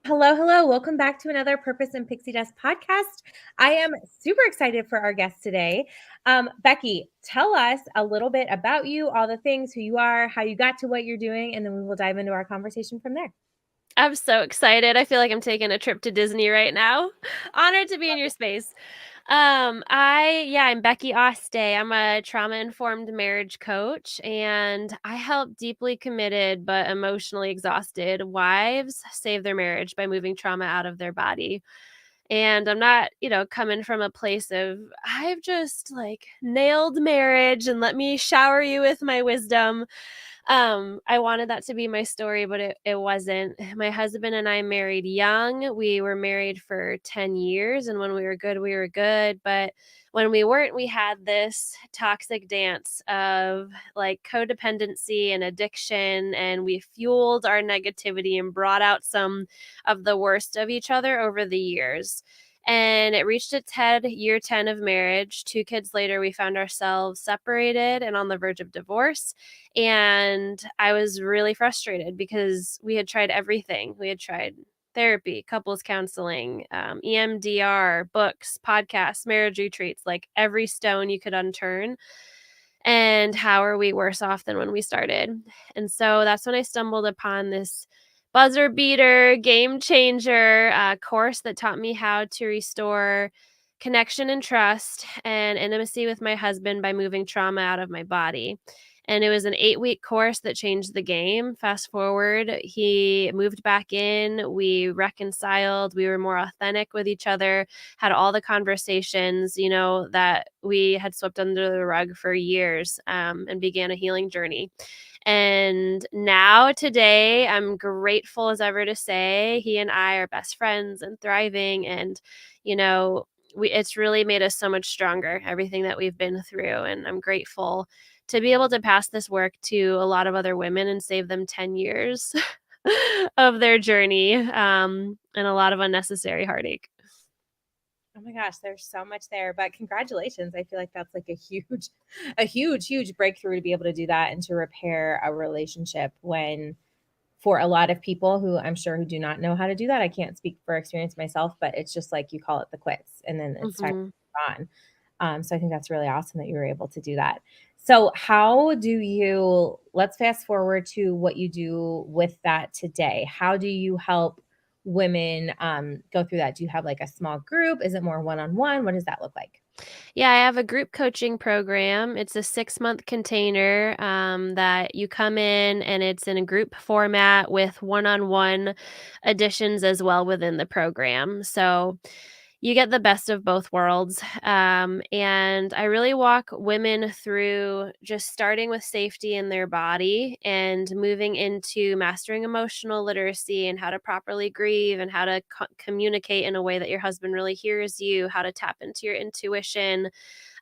Hello, hello. Welcome back to another Purpose and Pixie Dust podcast. I am super excited for our guest today. Becky, tell us a little bit about you, all the things, who you are, how you got to what you're doing, and then we will dive into our conversation from there. I'm so excited. I feel like I'm taking a trip to Disney right now. Honored to be in your space. I'm Becky Aste. I'm a trauma-informed marriage coach, and I help deeply committed but emotionally exhausted wives save their marriage by moving trauma out of their body. And I'm not, coming from a place of I've just like nailed marriage and let me shower you with my wisdom. I wanted that to be my story, but it wasn't. My husband and I married young. We were married for 10 years, and when we were good, we were good. But when we weren't, we had this toxic dance of like codependency and addiction, and we fueled our negativity and brought out some of the worst of each other over the years. And it reached its head year 10 of marriage. 2 kids later, we found ourselves separated and on the verge of divorce. And I was really frustrated because we had tried everything. We had tried therapy, couples counseling, EMDR, books, podcasts, marriage retreats, like every stone you could unturn. And how are we worse off than when we started? And so that's when I stumbled upon this buzzer beater, game changer course that taught me how to restore connection and trust and intimacy with my husband by moving trauma out of my body. And it was an 8-week course that changed the game. Fast forward, he moved back in. We reconciled. We were more authentic with each other, had all the conversations, that we had swept under the rug for years, and began a healing journey. And now, today, I'm grateful as ever to say he and I are best friends and thriving. And, it's really made us so much stronger, everything that we've been through. And I'm grateful to be able to pass this work to a lot of other women and save them 10 years of their journey, and a lot of unnecessary heartache. Oh my gosh, there's so much there, but congratulations. I feel like that's like a huge breakthrough to be able to do that and to repair a relationship when for a lot of people who I'm sure who do not know how to do that. I can't speak for experience myself, but it's just like you call it the quits and then it's time to Mm-hmm. move on. So I think that's really awesome that you were able to do that. So how do you, let's fast forward to what you do with that today. How do you help women go through that? Do you have like a small group? Is it more one-on-one? What does that look like? Yeah, I have a group coaching program. It's a 6-month container that you come in, and it's in a group format with one-on-one additions as well within the program. So you get the best of both worlds. And I really walk women through just starting with safety in their body and moving into mastering emotional literacy and how to properly grieve and how to communicate in a way that your husband really hears you, how to tap into your intuition.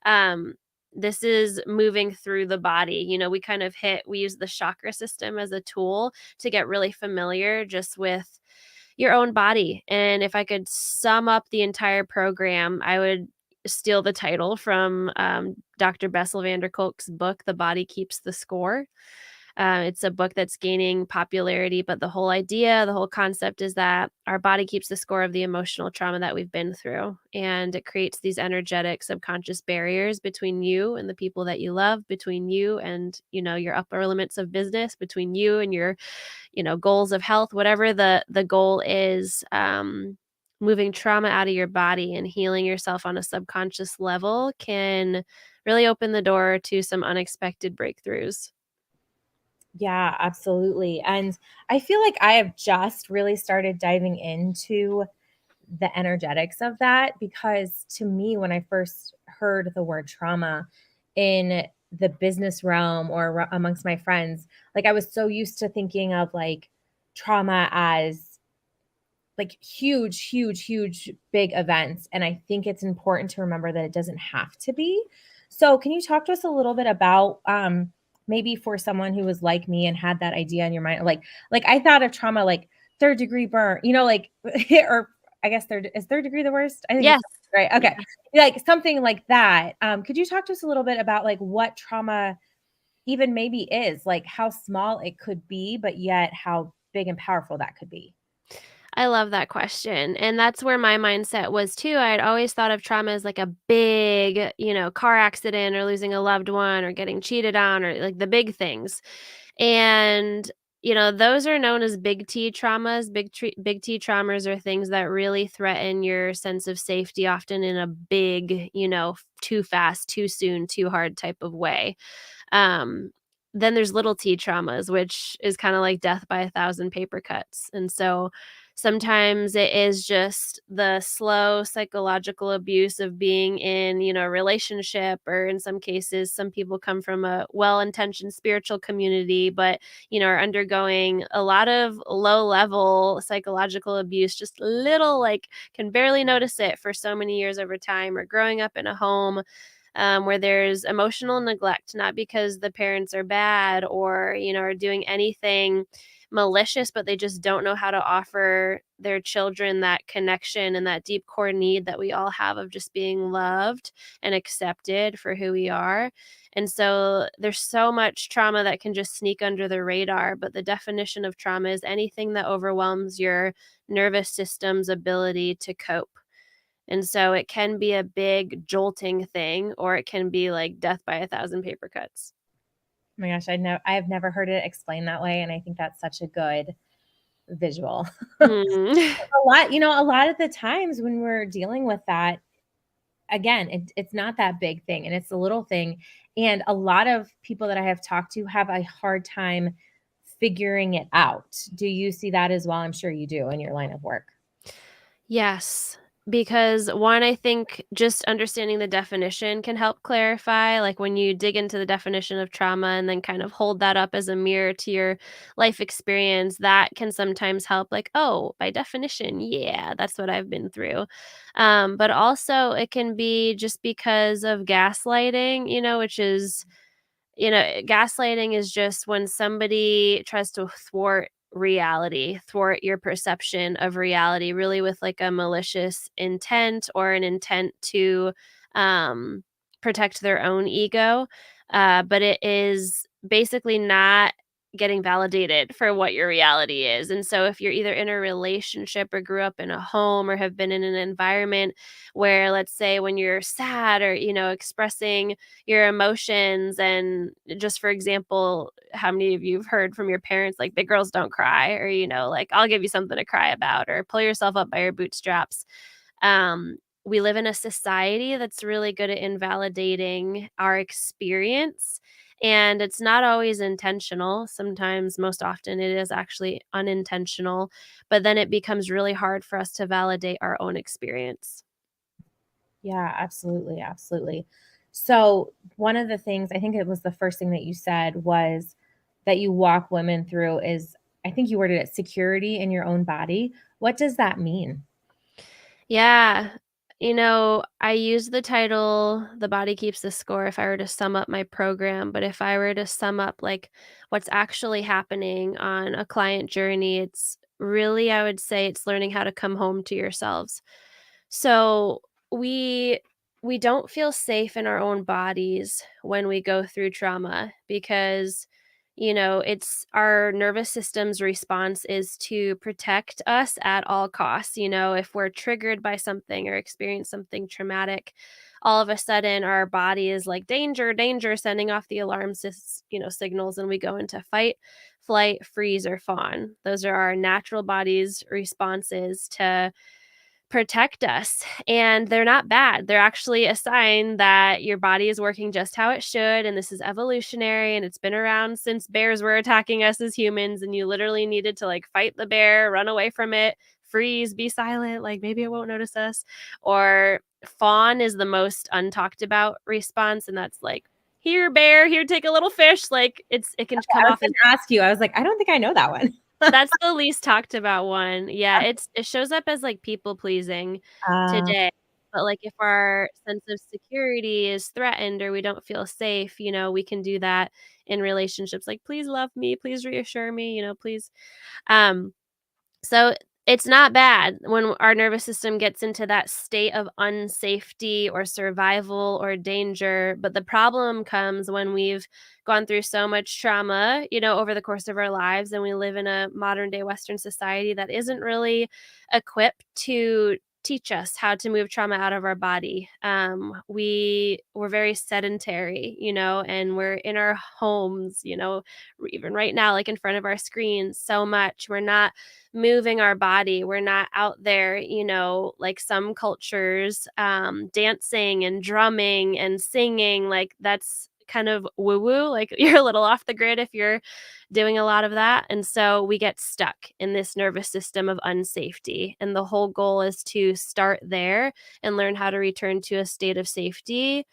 um, this is moving through the body. We use the chakra system as a tool to get really familiar just with your own body. And if I could sum up the entire program, I would steal the title from Dr. Bessel van der Kolk's book, The Body Keeps the Score. It's a book that's gaining popularity, but the whole idea, the whole concept is that our body keeps the score of the emotional trauma that we've been through. And it creates these energetic subconscious barriers between you and the people that you love, between you and, your upper limits of business, between you and your, goals of health, whatever the goal is. Moving trauma out of your body and healing yourself on a subconscious level can really open the door to some unexpected breakthroughs. Yeah, absolutely. And I feel like I have just really started diving into the energetics of that because to me, when I first heard the word trauma in the business realm or amongst my friends, like I was so used to thinking of like trauma as like huge big events. And I think it's important to remember that it doesn't have to be. So can you talk to us a little bit about maybe for someone who was like me and had that idea in your mind, like I thought of trauma like third degree burn, like or I guess third degree the worst? I think it's Yes. right. Yeah. Okay. Like something like that. Could you talk to us a little bit about like what trauma even maybe is, like how small it could be, but yet how big and powerful that could be? I love that question, and that's where my mindset was too. I had always thought of trauma as like a big, car accident or losing a loved one or getting cheated on or like the big things. And, those are known as big T traumas. Big T traumas are things that really threaten your sense of safety, often in a big, too fast, too soon, too hard type of way. Um, then there's little t traumas, which is kind of like death by a thousand paper cuts. And so sometimes it is just the slow psychological abuse of being in, a relationship, or in some cases, some people come from a well intentioned spiritual community, but, are undergoing a lot of low level psychological abuse, just little, like, can barely notice it for so many years over time, or growing up in a home where there's emotional neglect, not because the parents are bad or, are doing anything malicious, but they just don't know how to offer their children that connection and that deep core need that we all have of just being loved and accepted for who we are. And so there's so much trauma that can just sneak under the radar, but the definition of trauma is anything that overwhelms your nervous system's ability to cope. And so it can be a big jolting thing, or it can be like death by a thousand paper cuts. Oh my gosh, I've never heard it explained that way, and I think that's such a good visual. Mm. A lot of the times when we're dealing with that, again, it's not that big thing, and it's a little thing. And a lot of people that I have talked to have a hard time figuring it out. Do you see that as well? I'm sure you do in your line of work. Yes, because one, I think just understanding the definition can help clarify. Like when you dig into the definition of trauma and then kind of hold that up as a mirror to your life experience, that can sometimes help. Like, oh, by definition, yeah, that's what I've been through. But also, it can be just because of gaslighting, which is gaslighting is just when somebody tries to thwart reality, thwart your perception of reality, really with like a malicious intent or an intent to um, protect their own ego. But it is basically not getting validated for what your reality is. And so if you're either in a relationship or grew up in a home or have been in an environment where, let's say, when you're sad or, expressing your emotions, and just for example, how many of you have heard from your parents like big girls don't cry, or like I'll give you something to cry about, or pull yourself up by your bootstraps. We live in a society that's really good at invalidating our experience, and it's not always intentional. Sometimes, most often, it is actually unintentional, but then it becomes really hard for us to validate our own experience. Yeah, absolutely, absolutely. So, one of the things, I think it was the first thing that you said, was that you walk women through is, I think you worded it, security in your own body. What does that mean? Yeah. I use the title "The Body Keeps the Score" if I were to sum up my program, but if I were to sum up like what's actually happening on a client journey, it's really, I would say, it's learning how to come home to yourselves. So we we don't feel safe in our own bodies when we go through trauma because it's our nervous system's response is to protect us at all costs. If we're triggered by something or experience something traumatic, all of a sudden our body is like danger, danger, sending off the signals, and we go into fight, flight, freeze, or fawn. Those are our natural body's responses to protect us, and they're not bad. They're actually a sign that your body is working just how it should, and this is evolutionary, and it's been around since bears were attacking us as humans, and you literally needed to like fight the bear, run away from it, freeze, be silent, like maybe it won't notice us. Or fawn is the most untalked about response, and that's like, here bear, here take a little fish. Like it can come I was off as going to ask you. I was like, I don't think I know that one. that's the least talked about one. Yeah, it shows up as, like, people pleasing Uh, today, but, like, if our sense of security is threatened or we don't feel safe, we can do that in relationships, like, "Please love me, please reassure me," please. Um, so It's not bad when our nervous system gets into that state of unsafety or survival or danger, but the problem comes when we've gone through so much trauma, over the course of our lives, and we live in a modern day Western society that isn't really equipped to teach us how to move trauma out of our body. We're very sedentary, and we're in our homes, even right now, like in front of our screens so much. We're not moving our body. We're not out there, like some cultures, dancing and drumming and singing. Like that's kind of woo woo. Like you're a little off the grid if you're doing a lot of that. And so we get stuck in this nervous system of unsafety. And the whole goal is to start there and learn how to return to a state of safety,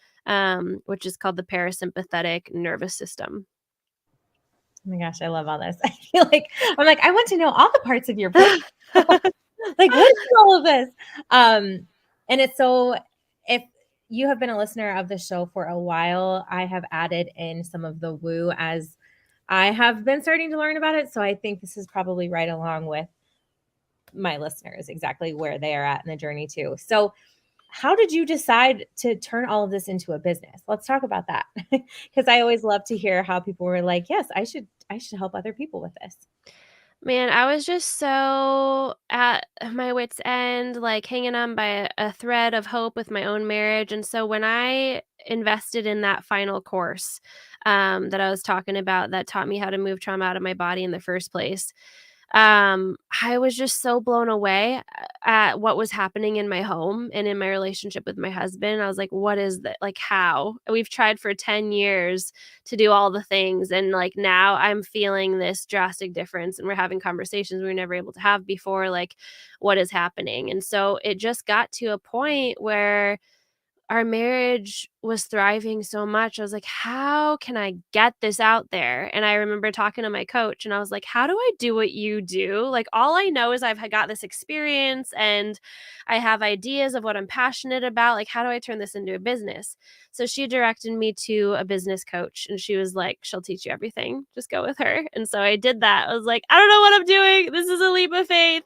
which is called the parasympathetic nervous system. Oh my gosh, I love all this. I feel like I want to know all the parts of your program. Like, what is all of this? And it's so, if you have been a listener of the show for a while, I have added in some of the woo as I have been starting to learn about it. So I think this is probably right along with my listeners, exactly where they are at in the journey too. So how did you decide to turn all of this into a business? Let's talk about that. Because I always love to hear how people were like, yes, I should help other people with this. Man, I was just so at my wit's end, like hanging on by a thread of hope with my own marriage. And so when I invested in that final course, that I was talking about that taught me how to move trauma out of my body in the first place, I was just so blown away at what was happening in my home and in my relationship with my husband. I was like, what is that? Like, how? We've tried for 10 years to do all the things. And like now I'm feeling this drastic difference, and we're having conversations we were never able to have before. Like, what is happening? And so it just got to a point where our marriage was thriving so much. I was like, "How can I get this out there?" And I remember talking to my coach and I was like, "How do I do what you do? Like all I know is got this experience and I have ideas of what I'm passionate about. Like how do I turn this into a business?" So she directed me to a business coach and she was like, "She'll teach you everything. Just go with her." And so I did that. I was like, "I don't know what I'm doing. This is a leap of faith."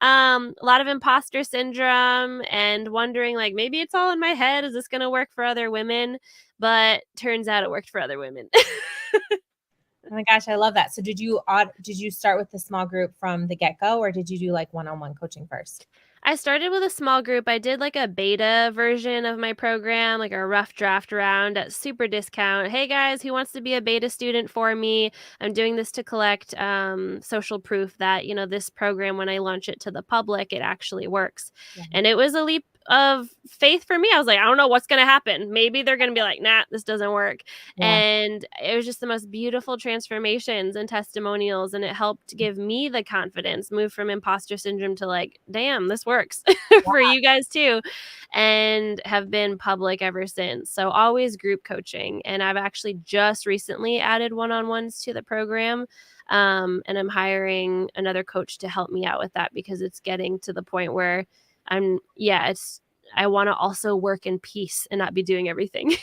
A lot of imposter syndrome and wondering like maybe it's all in my head. Is this going to work for other women? But turns out it worked for other women. Oh my gosh, I love that. So did you start with the small group from the get-go, or did you do like one-on-one coaching first? I started with a small group. I did like a beta version of my program, like a rough draft round at super discount. Hey guys, who wants to be a beta student for me? I'm doing this to collect social proof that, this program, when I launch it to the public, it actually works. Yeah. And it was a leap of faith for me. I was like, I don't know what's going to happen. Maybe they're going to be like, nah, this doesn't work. Yeah. And it was just the most beautiful transformations and testimonials. And it helped give me the confidence, move from imposter syndrome to like, damn, this works for you guys too. And have been public ever since. So always group coaching. And I've actually just recently added one-on-ones to the program. And I'm hiring another coach to help me out with that because it's getting to the point where I want to also work in peace and not be doing everything.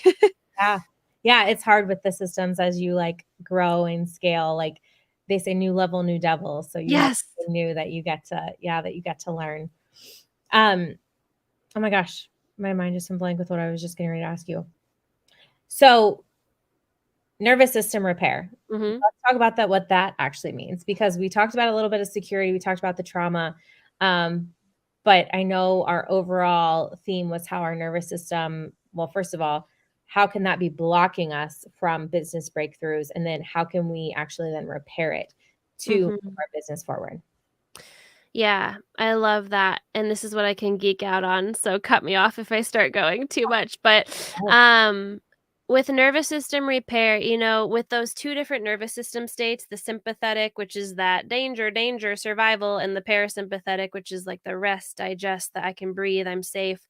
Yeah. Yeah, it's hard with the systems as you like grow and scale. Like they say new level, new devil. So you have Yes. something new that you get to learn. Um, oh my gosh, my mind just went blank with what I was just getting ready to ask you. So nervous system repair. Mhm. Let's talk about that, what that actually means, because we talked about a little bit of security. We talked about the trauma. But I know our overall theme was how our nervous system, well, first of all, how can that be blocking us from business breakthroughs? And then how can we actually then repair it to move Mhm. our business forward? Yeah, I love that, and this is what I can geek out on, so cut me off if I start going too much, but, Oh, um, with nervous system repair, with those 2 different nervous system states, the sympathetic, which is that danger, danger, survival, and the parasympathetic, which is like the rest, digest, that I can breathe, I'm safe.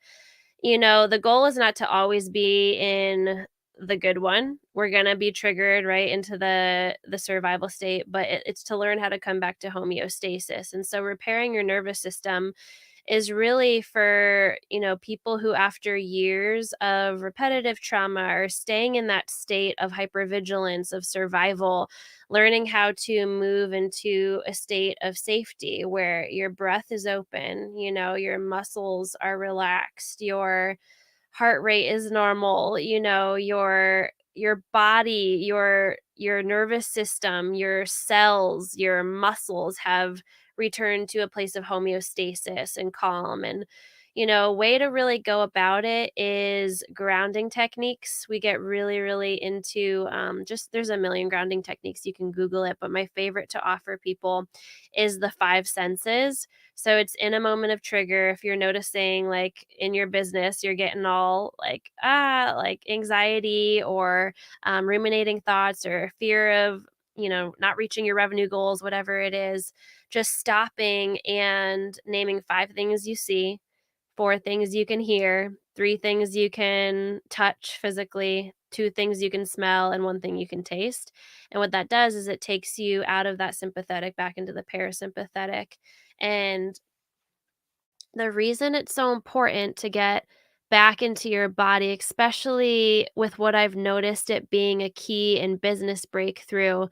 The goal is not to always be in the good one. We're gonna be triggered right into the survival state, but it's to learn how to come back to homeostasis. And so repairing your nervous system is really for, people who after years of repetitive trauma are staying in that state of hypervigilance, of survival, learning how to move into a state of safety where your breath is open, your muscles are relaxed, your heart rate is normal, your body, your nervous system, your cells, your muscles have returned to a place of homeostasis and calm. And way to really go about it is grounding techniques. We get really, really into just there's a million grounding techniques. You can Google it, but my favorite to offer people is the five senses. So it's in a moment of trigger. If you're noticing, like in your business, you're getting all like anxiety or ruminating thoughts or fear of, not reaching your revenue goals, whatever it is, just stopping and naming five things you see, four things you can hear, three things you can touch physically, two things you can smell, and one thing you can taste. And what that does is it takes you out of that sympathetic back into the parasympathetic. And the reason it's so important to get back into your body, especially with what I've noticed it being a key in business breakthrough,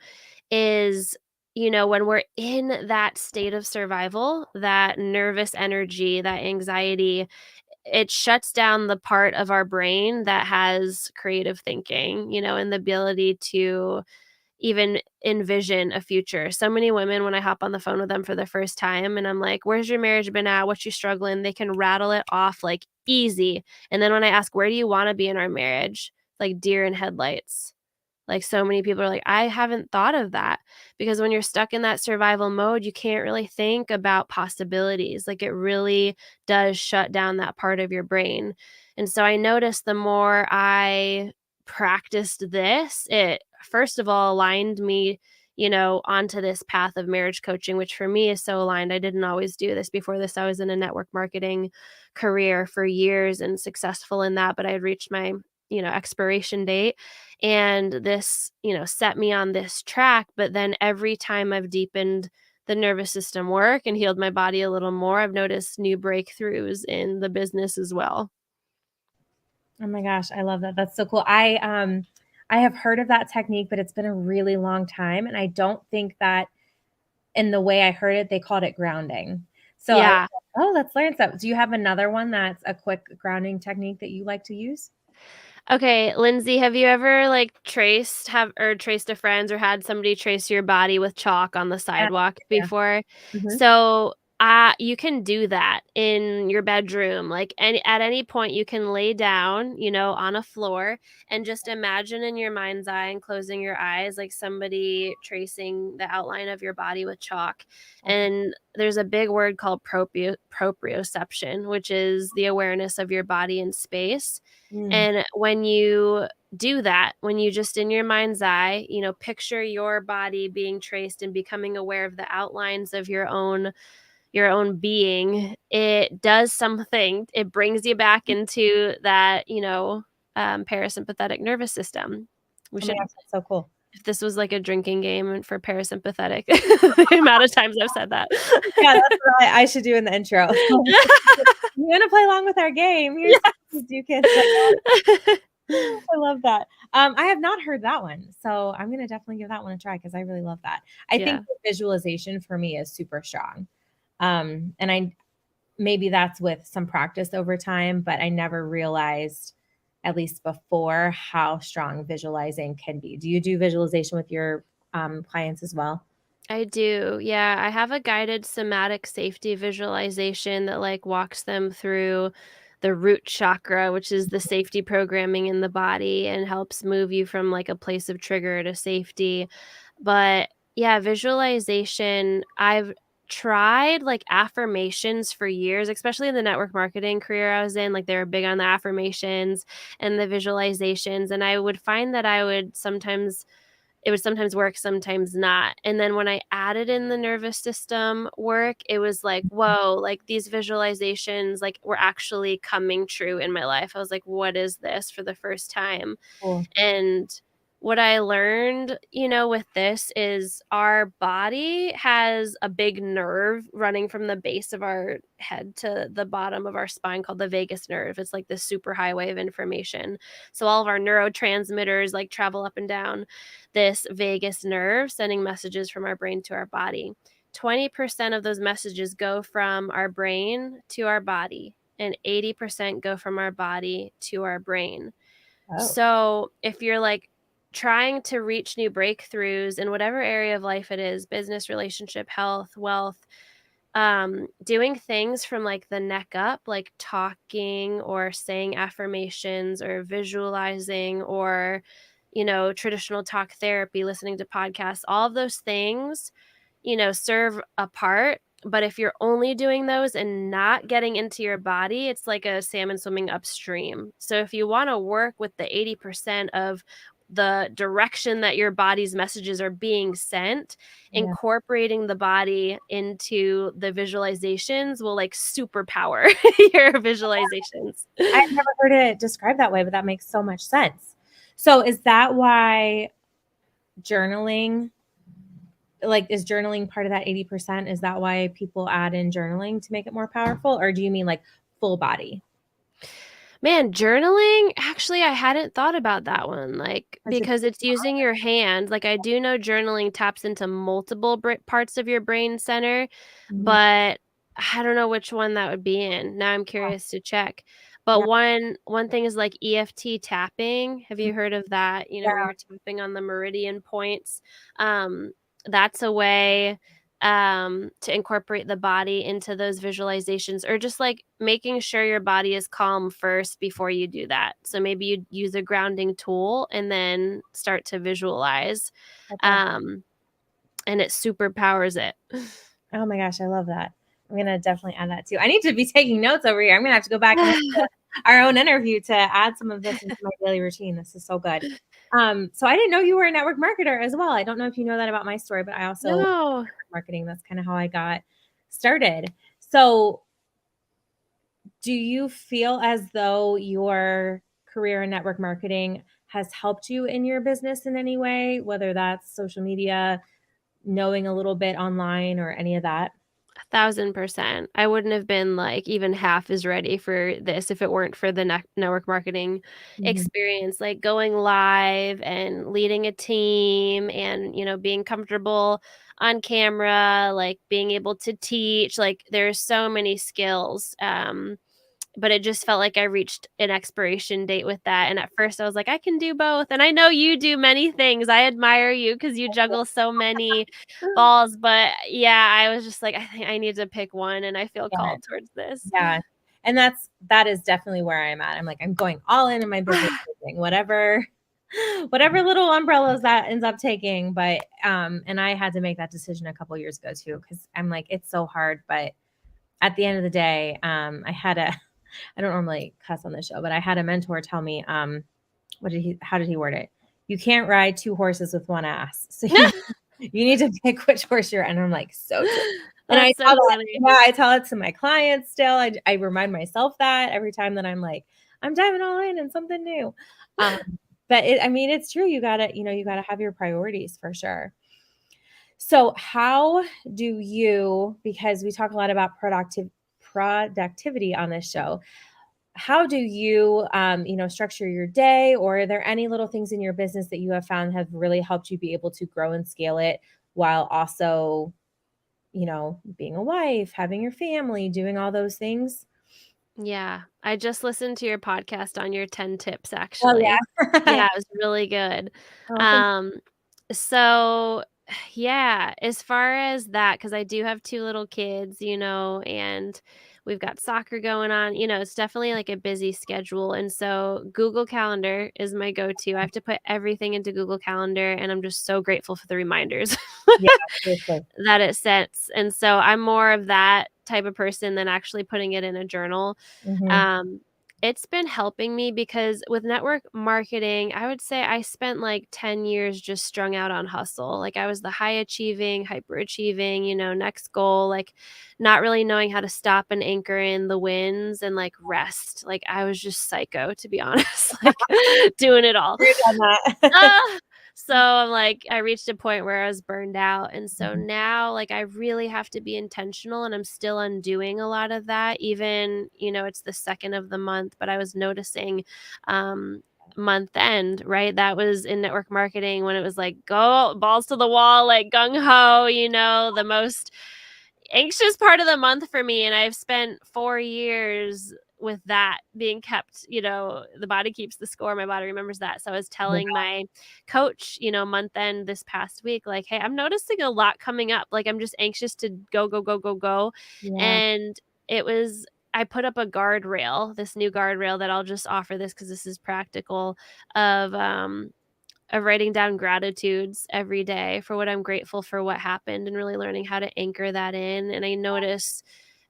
is when we're in that state of survival, that nervous energy, that anxiety, it shuts down the part of our brain that has creative thinking, and the ability to even envision a future. So many women, when I hop on the phone with them for the first time and I'm like, "Where's your marriage been at? What's you struggling?" They can rattle it off like easy. And then when I ask, "Where do you want to be in our marriage?" Like deer in headlights. Like, so many people are like, "I haven't thought of that." Because when you're stuck in that survival mode, you can't really think about possibilities. Like, it really does shut down that part of your brain. And so I noticed the more I practiced this, it first of all aligned me, onto this path of marriage coaching, which for me is so aligned. I didn't always do this. Before this, I was in a network marketing career for years and successful in that, but I had reached my, expiration date. And this, set me on this track. But then every time I've deepened the nervous system work and healed my body a little more, I've noticed new breakthroughs in the business as well. Oh my gosh, I love that. That's so cool. I have heard of that technique, but it's been a really long time, and I don't think that in the way I heard it, they called it grounding. So I was Yeah. like, "Oh, let's learn stuff." Do you have another one that's a quick grounding technique that you like to use? Okay, Lindsay, have you ever traced a friend or had somebody trace your body with chalk on the Yeah, sidewalk yeah. before? Mhm. So, you can do that in your bedroom. Like at any point you can lay down, on a floor and just imagine in your mind's eye and closing your eyes like somebody tracing the outline of your body with chalk. Okay. And there's a big word called proprioception, which is the awareness of your body in space. Mm. And when you do that, when you just in your mind's eye, picture your body being traced and becoming aware of the outlines of your own being, it does something. It brings you back into that, parasympathetic nervous system. We Oh my should, gosh, that's so cool. if this was like a drinking game and for parasympathetic, the amount of times I've said that. Yeah, that's what I should do in the intro. "You wanna play along with our game? Here's Yeah. you can play." I love that. I have not heard that one, so I'm gonna definitely give that one a try because I really love that. I think Yeah. the visualization for me is super strong. And I maybe that's with some practice over time, but I never realized, at least before, how strong visualizing can be. Do you do visualization with your, clients as well? I do. Yeah, I have a guided somatic safety visualization that like walks them through the root chakra, which is the safety programming in the body and helps move you from like a place of trigger to safety. But yeah, visualization, I've tried like affirmations for years, especially in the network marketing career I was in. Like they were big on the affirmations and the visualizations. And I would find that it would sometimes work, sometimes not. And then when I added in the nervous system work, it was like, whoa, like these visualizations like were actually coming true in my life. I was like, what is this for the first time? Cool. And what I learned, with this is our body has a big nerve running from the base of our head to the bottom of our spine called the vagus nerve. It's like the super highway of information. So all of our neurotransmitters like travel up and down this vagus nerve, sending messages from our brain to our body. 20% of those messages go from our brain to our body, and 80% go from our body to our brain. Oh, So if you're like trying to reach new breakthroughs in whatever area of life it is, business, relationship, health, wealth, doing things from like the neck up, like talking or saying affirmations or visualizing or, traditional talk therapy, listening to podcasts, all of those things, serve a part. But if you're only doing those and not getting into your body, it's like a salmon swimming upstream. So if you want to work with the 80% of the direction that your body's messages are being sent, yeah. incorporating the body into the visualizations will like superpower your visualizations. I've never heard it described that way, but that makes so much sense. So is that why journaling, like, is journaling part of that 80%? Is that why people add in journaling to make it more powerful? Or do you mean like full body? Man, journaling, actually, I hadn't thought about that one, like, Because it's because it's using your hand. Like, I do know journaling taps into multiple parts of your brain center, Mhm. but I don't know which one that would be in. Now I'm curious to check. But Yeah. one thing is like EFT tapping. Have Yeah. you heard of that? Where Yeah. you're tapping on the meridian points. Um, that's a way to incorporate the body into those visualizations, or just like making sure your body is calm first before you do that. So maybe you use a grounding tool and then start to visualize, Okay. um, and it super powers it. Oh my gosh, I love that. I'm gonna definitely add that too. I need to be taking notes over here. I'm gonna have to go back and listen to our own interview to add some of this into my daily routine. This is so good. So I didn't know you were a network marketer as well. I don't know if you know that about my story, but I also No. network marketing. That's kind of how I got started. So do you feel as though your career in network marketing has helped you in your business in any way, whether that's social media, knowing a little bit online, or any of that? 1,000%. I wouldn't have been, like, even half as ready for this if it weren't for the network marketing Mhm. experience, like, going live and leading a team and, being comfortable on camera, like, being able to teach, like, there's so many skills, but it just felt like I reached an expiration date with that, and at first I was like, "I can do both," and I know you do many things. I admire you because you juggle so many balls, but yeah, I was just like, "I think I need to pick one," and I feel Yeah. called towards this. Yeah. And that is definitely where I'm at. I'm like, I'm going all in my business, coaching, whatever little umbrellas that ends up taking. But and I had to make that decision a couple years ago too, because I'm like, it's so hard. But at the end of the day, I don't normally cuss on the show, but I had a mentor tell me, how did he word it? You can't ride two horses with one ass. So you need to pick which horse you're, and I'm like, so true. And I That's so tell that, funny. yeah, I tell it to my clients still. I remind myself that every time that I'm like, I'm diving all in something new. Um, but I mean, it's true. You gotta have your priorities for sure. So how do you, because we talk a lot about productivity on this show, how do you, structure your day, or are there any little things in your business that you have found have really helped you be able to grow and scale it while also, being a wife, having your family, doing all those things? Yeah, I just listened to your podcast on your 10 tips, Oh, actually. yeah. Yeah, it was really good. Oh, thank Um, so, yeah, as far as that, because I do have 2 little kids, and we've got soccer going on, it's definitely like a busy schedule, and so Google Calendar is my go-to. I have to put everything into Google Calendar, and I'm just so grateful for the reminders yeah, seriously. that it sets, and so I'm more of that type of person than actually putting it in a journal. Mhm. um, it's been helping me because with network marketing, I would say I spent like 10 years just strung out on hustle. Like I was the high achieving, hyper achieving, next goal, like not really knowing how to stop and anchor in the wins and like rest. Like I was just psycho, to be honest, like doing it all. We've done that. Ah! So I'm like, I reached a point where I was burned out. And so Mhm. now, like, I really have to be intentional, and I'm still undoing a lot of that. Even, it's the second of the month, but I was noticing, um, month end, right? That was in network marketing when it was like, go balls to the wall, like gung ho, the most anxious part of the month for me. And I've spent 4 years with that being kept, the body keeps the score. My body remembers that. So I was Yeah, telling my coach, month end this past week, like, hey, I'm noticing a lot coming up. Like, I'm just anxious to go, go, go, go, go. yeah, And I put up a guardrail, this new guardrail that I'll just offer this because this is practical, of writing down gratitudes every day for what I'm grateful for, what happened, and really learning how to anchor that in. And I notice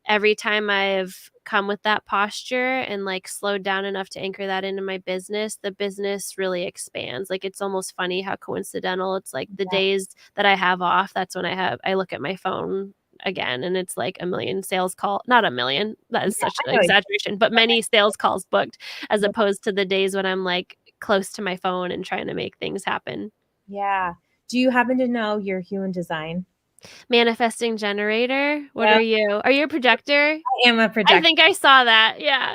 every time I've come with that posture and like slowed down enough to anchor that into my business, the business really expands. Like, it's almost funny how coincidental. It's like the yeah, days that I have off, that's when I look at my phone again, and it's like a million sales call, not a million, that is yeah, such I an know. exaggeration, but many sales calls booked, as Yeah, opposed to the days when I'm like close to my phone and trying to make things happen. yeah. Do you happen to know your human design? Manifesting generator, what Yeah, are you? Are you a projector? I am a I projector. think I saw that, yeah.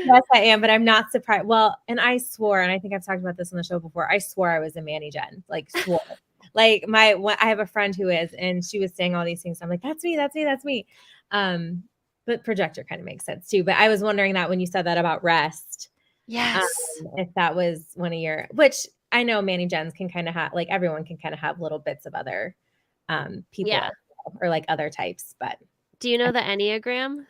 Yes, I am, but I'm not surprised. Well, and I swore, and I think I've talked about this on the show before. I swore I was a Manny Gen, like swore. Like I have a friend who is, and she was saying all these things. I'm like, that's me, that's me, that's me. Um, but projector kind of makes sense too. But I was wondering that when you said that about rest, um, Yes. if that was one of your, which I know Manny Gens can kind of have, like everyone can kind of have little bits of other people Yeah. as well, or like other types. But Do you know I, the Enneagram?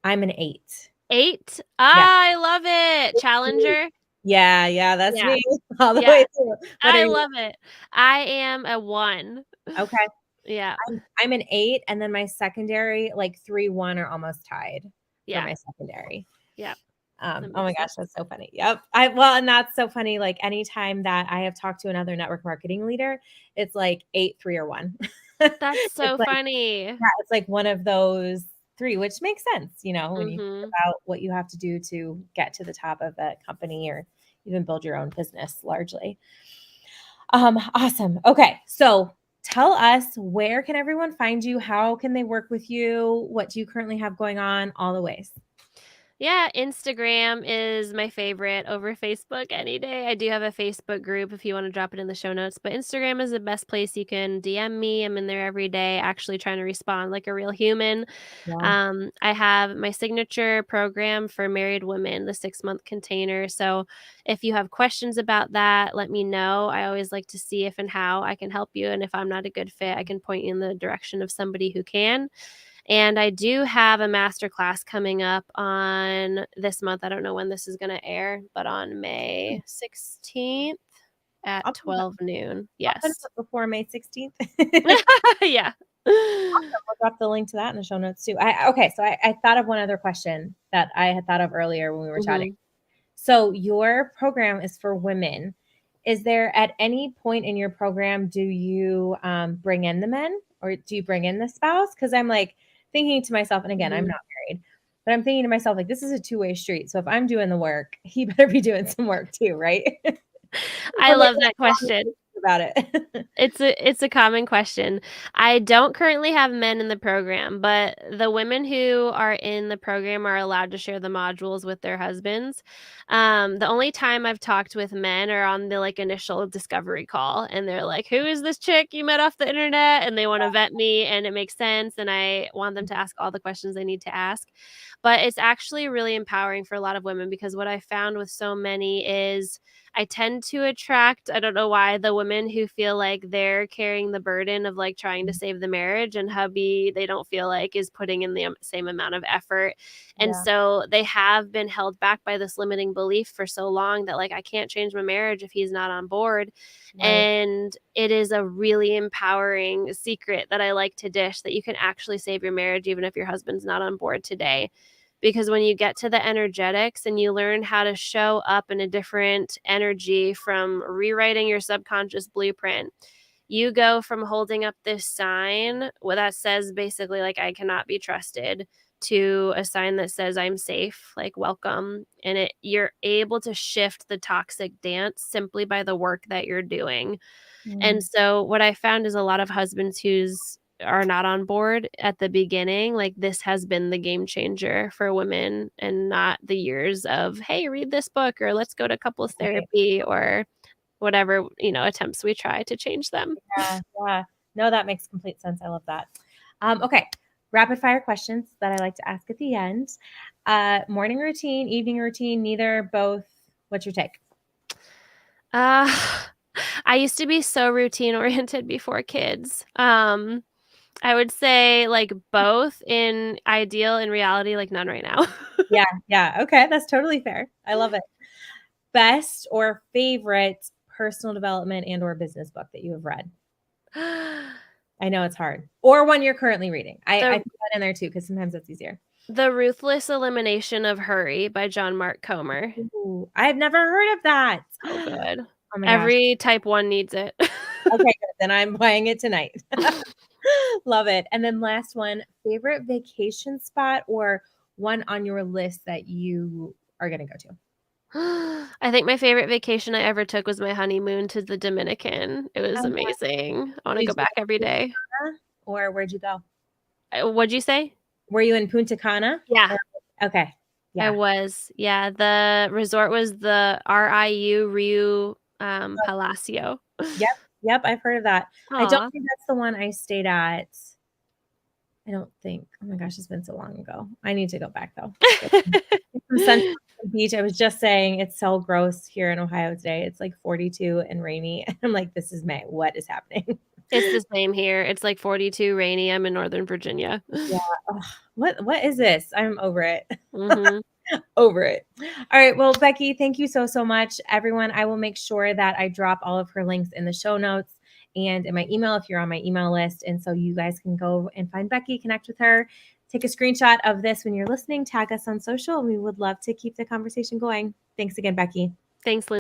I'm an 8. 8? Yeah. Ah, I love it. Challenger? Yeah, yeah, that's Yeah. me all the way Yeah. through. What are I you? love it. I am a 1. Okay. Yeah. I'm an 8, and then my secondary, like 3, 1 are almost tied for Yeah. my secondary. Yeah. That Oh my makes gosh, sense. that's so funny. Yep. Well, and that's so funny. Like anytime that I have talked to another network marketing leader, it's like 8, 3, or 1. That's It's so like, funny. yeah, it's like one of those 3, which makes sense, when you think Mhm. about what you have to do to get to the top of a company or even build your own business largely. Awesome. Okay. So tell us, where can everyone find you? How can they work with you? What do you currently have going on? All the ways. Yeah, Instagram is my favorite over Facebook any day. I do have a Facebook group if you want to drop it in the show notes, but Instagram is the best place. You can DM me. I'm in there every day, actually trying to respond like a real human. Yeah. I have my signature program for married women, the 6-month container. So if you have questions about that, let me know. I always like to see if and how I can help you. And if I'm not a good fit, I can point you in the direction of somebody who can. And I do have a master class coming up on this month. I don't know when this is going to air, but on May 16th at I'll put it up, 12 noon. I'll put it Yes. up before May 16th. Yeah. We'll drop the link to that in the show notes too. Okay, so I thought of one other question that I had thought of earlier when we were chatting. Mhm. So your program is for women. Is there at any point in your program, do you bring in the men or do you bring in the spouse? Because I'm like thinking to myself, and again, I'm Mhm. not married, but I'm thinking to myself, like, this is a two-way street. So if I'm doing the work, he better be doing some work too, right? I I'm like, love that question. about it. It's a common question. I don't currently have men in the program, but the women who are in the program are allowed to share the modules with their husbands. The only time I've talked with men are on the like initial discovery call, and they're like, "Who is this chick you met off the internet?" And they want to vet me, and it makes sense, and I want them to ask all the questions they need to ask. But it's actually really empowering for a lot of women because what I found with so many is I tend to attract, I don't know why, the women who feel like they're carrying the burden of like trying to save the marriage, and hubby, they don't feel like is putting in the same amount of effort. And Yeah, so they have been held back by this limiting belief for so long that like, I can't change my marriage if he's not on board. right. And it is a really empowering secret that I like to dish, that you can actually save your marriage even if your husband's not on board today. Because when you get to the energetics and you learn how to show up in a different energy from rewriting your subconscious blueprint, you go from holding up this sign that says basically like, I cannot be trusted, to a sign that says I'm safe, like welcome, and you're able to shift the toxic dance simply by the work that you're doing. And so what I found is a lot of husbands who's are not on board at the beginning, like this has been the game changer for women and not the years of, hey, read this book or let's go to couples Right. therapy or whatever, attempts we try to change them. Yeah, yeah. No, that makes complete sense. I love that. Okay, rapid fire questions that I like to ask at the end. Morning routine, evening routine, neither, both. What's your take? Uh, I used to be so routine oriented before kids. I would say like both in ideal, in reality, like none right now. Yeah, yeah. Okay, that's totally fair. I love it. Best or favorite personal development and or business book that you have read? I know it's hard. Or one you're currently reading. I The put that in there too, because sometimes that's easier. The Ruthless Elimination of Hurry by John Mark Comer. Ooh, I've never heard of that. So good. Oh my gosh. Every type 1 needs it. Okay, good. Then I'm buying it tonight. Love it. And then last one, favorite vacation spot or one on your list that you are going to go to? I think my favorite vacation I ever took was my honeymoon to the Dominican. It was Oh, yeah. amazing. I wanna Did go you back every go to day. Punta Cana, or where'd you go? What'd you say? Were you in Punta Cana? Yeah, Okay. I Yeah. was. Yeah, the resort was the Rio Palacio. Yep. Yep. I've heard of that. I don't Aw. think that's the one I stayed at. I don't think. Oh my gosh, it's been so long ago. I need to go back though. Get some sun on the beach. I was just saying it's so gross here in Ohio today. It's like 42 and rainy. I'm like, this is May. What is happening? It's the same here. It's like 42, rainy. I'm in Northern Virginia. Yeah. Ugh, what is this? I'm over it. Mhm. Over it. All right. Well, Becky, thank you so, so much. Everyone, I will make sure that I drop all of her links in the show notes and in my email if you're on my email list. And so you guys can go and find Becky, connect with her, take a screenshot of this when you're listening, tag us on social, and we would love to keep the conversation going. Thanks again, Becky. Thanks, Lindsay.